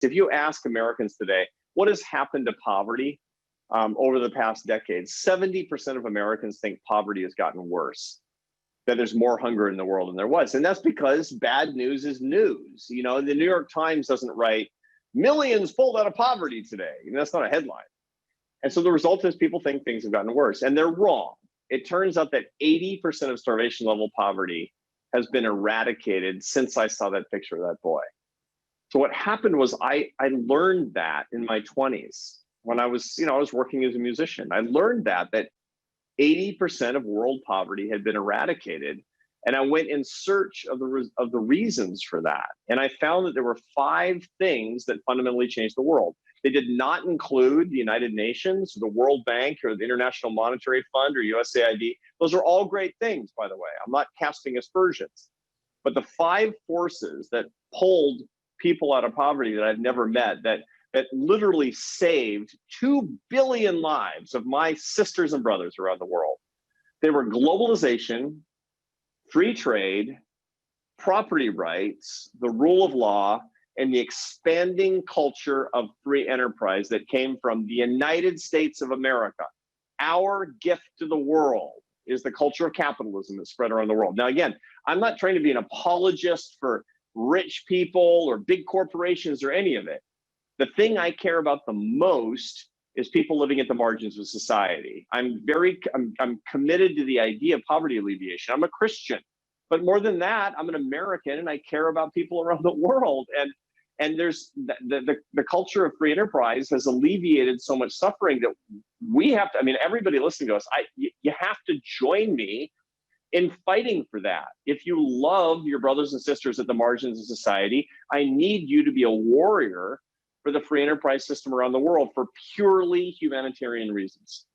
If you ask Americans today, what has happened to poverty over the past decade, 70% of Americans think poverty has gotten worse, that there's more hunger in the world than there was. And that's because bad news is news. You know, the New York Times doesn't write, millions pulled out of poverty today. And that's not a headline. And so the result is people think things have gotten worse, and they're wrong. It turns out that 80% of starvation level poverty has been eradicated since I saw that picture of that boy. So what happened was I learned that in my 20s when I was working as a musician. I learned that 80% of world poverty had been eradicated. And I went in search of the reasons for that. And I found that there were 5 things that fundamentally changed the world. They did not include the United Nations, the World Bank, or the International Monetary Fund, or USAID. Those are all great things, by the way. I'm not casting aspersions. But the 5 forces that pulled people out of poverty that I've never met, that literally saved 2 billion lives of my sisters and brothers around the world. They were globalization, free trade, property rights, the rule of law, and the expanding culture of free enterprise that came from the United States of America. Our gift to the world is the culture of capitalism that's spread around the world. Now, again, I'm not trying to be an apologist for rich people or big corporations or any of it. The thing I care about the most is people living at the margins of society. I'm committed to the idea of poverty alleviation. I'm a Christian, but more than that, I'm an American, and I care about people around the world. And there's the culture of free enterprise has alleviated so much suffering that we have to. I mean, everybody listening to us, you have to join me in fighting for that. If you love your brothers and sisters at the margins of society, I need you to be a warrior for the free enterprise system around the world for purely humanitarian reasons.